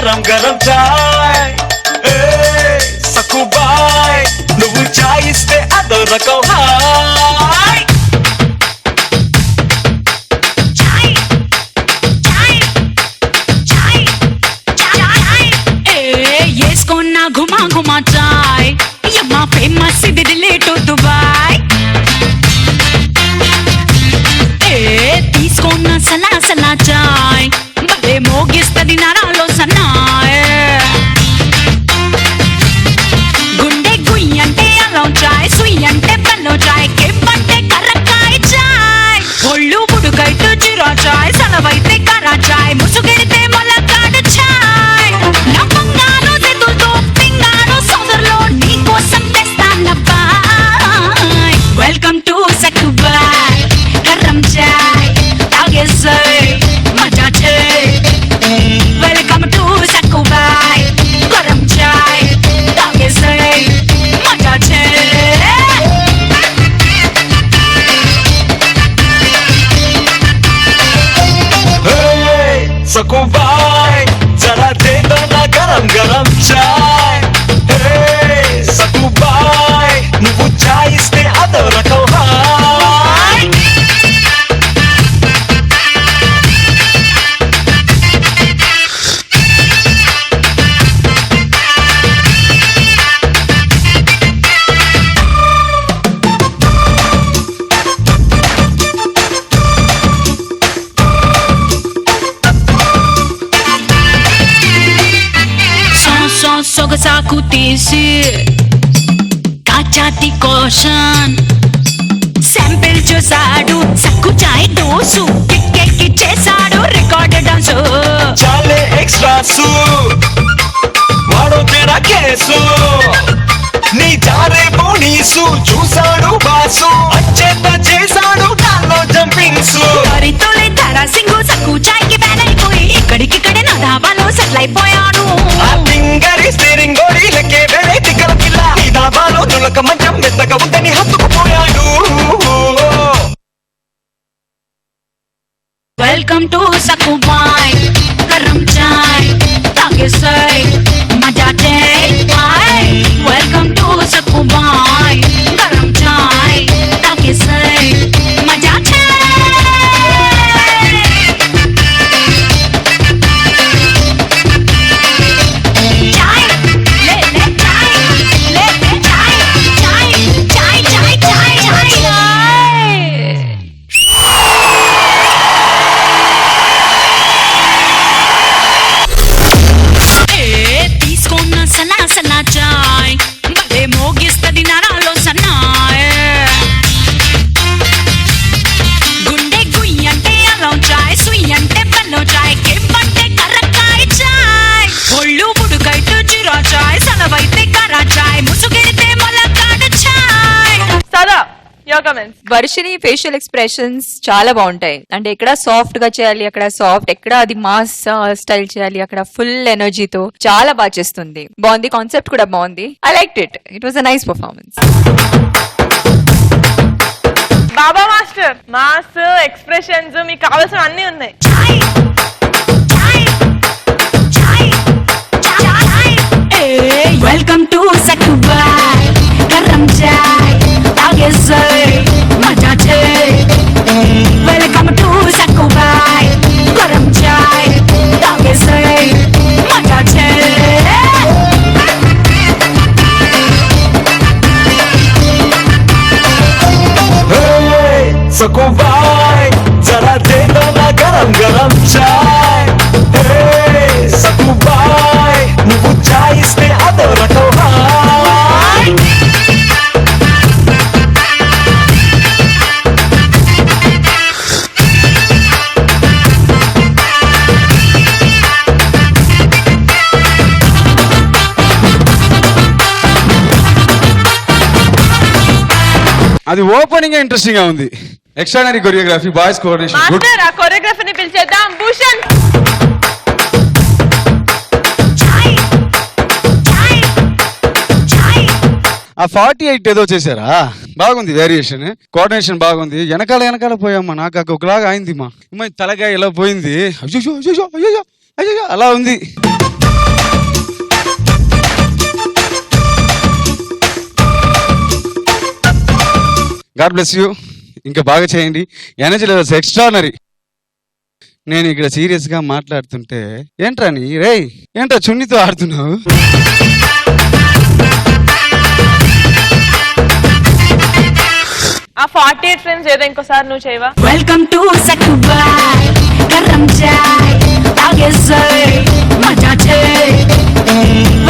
గరం గరం చాయ్ సక్కుబాయ్ నువ్వు చాయ్ ఇస్తే అదో రకం హాయ్ ఏస్కొన్నా ఘుమా ఘుమా చాయ్ యమ్మా ఫేమస్ ఇది రిలేట్ దుబాయ్ తీసుకున్న సలా సలా చాయ్ భలే మోగిస్తది నరాలో సన్నాయ్ గుండె గుయ్యి అంటే అల్లం చాయ్ సుయ్యి అంటే బెల్లం చాయ్ కెంపంటే కర్రకాయ చాయ్ ఒళ్ళు బుడుకైతే జీరా చాయ్ సలవైతే కర్ర చాయ్ ముసుగెడితే మొలకాడు చాయ్ నా బంగారు చేతులతో పింగారు సోదరులో నీకోసం తెస్తానబ్బాయ్ వెల్కమ్ టు సక్కుబాయ్ గరం చాయ్ తాగేసై మజా చేయి వెల్కమ్ టు సక్కుబాయ్ గరం చాయ్ తాగేసై మజా చేయి సక్కుబాయ్ జరా దే దో నా గరం గరం చాయ్ సక్కుబాయ్ నువ్వు చాయ్ ఇస్తే అదో రకం హాయ్ సొగసాకు తీసి కాచాతి కోషన్ శాంపిల్ చూసాడు సక్కు చాయ్ డోసు కిక్కెక్కి చేశాడు రికార్డ్ డాన్సు చాలే ఎక్స్ట్రాసు వాడో తేడా కేసు నీ జారే పోనీసు చూసాడు బాసు అచ్చేత చేశాడు దానిలో జంపింగ్సు తొలి ధరా సింగు సక్కు చాయ్ కి బ్యాన్ అయిపోయి ఇక్కడికిక్కడే నా ధాబాలో సెటిల్ అయిపోయాను ఆ టింగరి స్టీరింగ్ గోడీలకే వేరే తిక్కల పిల్ల ఈ దాబాలో తులక మంచం మెత్తగా ఉందని హత్తుకుపోయాడు వెల్కమ్ టు సక్కుబాయ్ గరం చాయ్ తాగేసై మజా చేయి వెల్కమ్ టు సక్కుబాయ్ గరం చాయ్ తాగేసై మజా తీసుకున్న సలా సలా చాయ్ భలే మోగిస్తది నరాలో సన్నాయ్ గుండె గుయ్యి అంటే అల్లం చాయ్ సుయ్యి అంటే బెల్లం చాయ్ కెంపంటే కర్రకాయ చాయ్ ఒళ్ళు బుడుకైతే జీరా చాయ్ సలవైతే కర్ర చాయ్ ముసుగెడితే మొలకాడు చాయ్ సదా your comments. Varshini facial expressions చాలా బాగుంటాయి. అంటే ఎక్కడ సాఫ్ట్ గా చేయాలి, అక్కడ సాఫ్ట్, ఎక్కడ అది మాస్ స్టైల్ చేయాలి, అక్కడ ఫుల్ ఎనర్జీతో చాలా బాగా చేస్తుంది. బాగుంది, కాన్సెప్ట్ కూడా బాగుంది. I like it was a nice performance. Baba master mass expressions మీకు కావాల్సిన అన్ని ఉన్నాయి. వెల్కమ్ టు సక్కుబాయ్ గరం చాయ్ తాగేసై మజా చేయి వెల్కమ్ టు సక్కుబాయ్ గరం చాయ్ తాగేసై మజా చేయి సక్కుబాయ్ జరా దే దో నా గరం గరం చాయ్ సక్కుబాయ్ నువ్వు చాయ్ ఇస్తే అదో రకం హాయ్ అది ఓపెనింగ్ ఇంట్రెస్టింగ్ గా ఉంది. Extraordinary choreography, boys coordination good. Master ఆ కొరియోగ్రఫీని పిలిచేద్దాం. భూషణ్ ఆ 48 ఏదో చేశారా, బాగుంది వేరియేషన్, కోఆర్డినేషన్ బాగుంది. వెనకాల పోయామ్మా, నాకు ఒకలాగా అయింది మా తలకాయ ఇలా పోయింది, అయ్యో అలా ఉంది. God bless you. ఇంకా బాగా చేయండి. Energy levels extraordinary. నేను ఇక్కడ సీరియస్ గా మాట్లాడుతుంటే ఏంట్రా నీ రేయ్ ఏంట్రా చున్నితో ఆడుతున్నావు? ఆ 48 ఫ్రేమ్స్ ఏదో ఇంకోసారి నువ్వు చేయవా? వెల్కమ్ టు సక్కుబాయ్ గరం చాయ్ తాగే సై మజా చే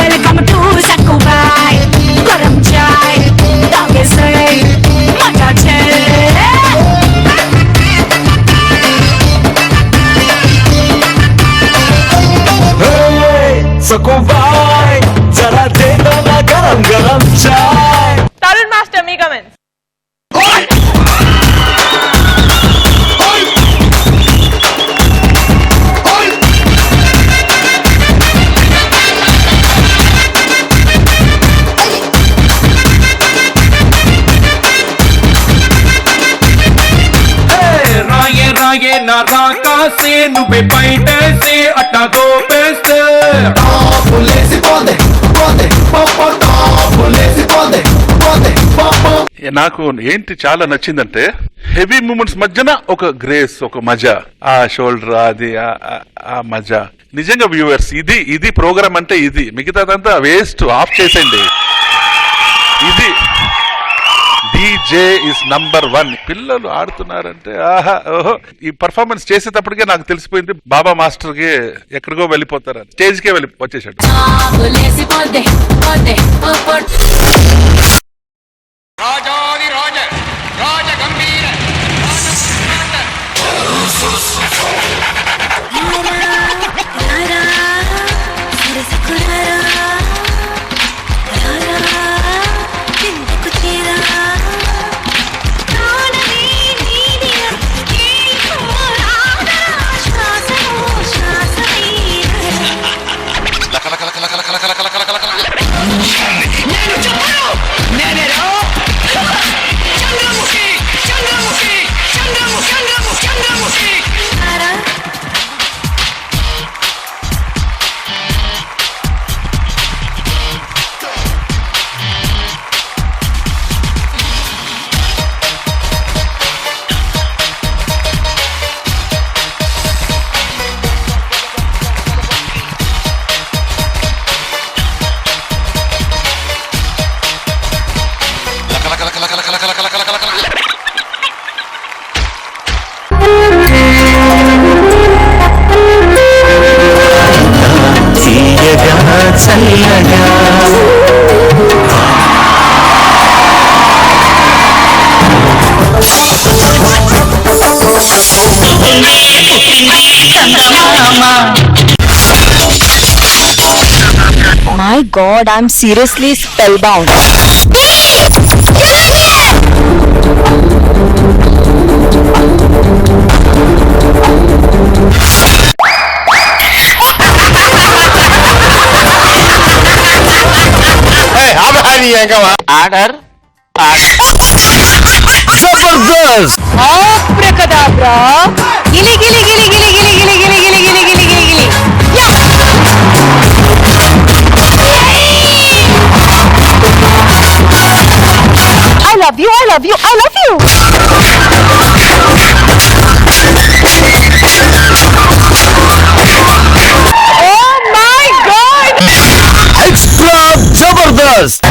వెల్కమ్ టు సక్కుబాయ్ గరం చాయ్ తాగే సై మజా చే सकुबाई जरा दे दो ना गरम गरम चाय. తరుణ్ మాస్టర్ మీ కమెంట్స్. రాయే రాయే నా రాకాసే నువ్వే బయటేసే అట్టా దోపేస్తే నాకు ఏంటి చాలా నచ్చిందంటే హెవీ మూమెంట్స్ మధ్యన ఒక గ్రేస్, ఒక మజా, ఆ షోల్డర్ అది ఆ మజా. నిజంగా వ్యూవర్స్ ఇది ప్రోగ్రామ్ అంటే ఇది. మిగతాదంతా వేస్ట్, ఆఫ్ చేసేయండి. ఇది డీజే ఇస్ నంబర్ 1. పిల్లలు ఆడుతున్నారంటే ఆహా ఓహో. ఈ పర్ఫార్మెన్స్ చేసేటప్పటికే నాకు తెలిసిపోయింది బాబా మాస్టర్ కి ఎక్కడికో వెళ్ళిపోతారని. స్టేజ్ కే వచ్చేసాడు. My God, I'm seriously spellbound. Order Zabardast! Abracadabra! Gili gili gili gili gili gili gili gili gili gili gili gili. Yeah! I love you, I love you, I love you! Oh my God! Extra Zabardast.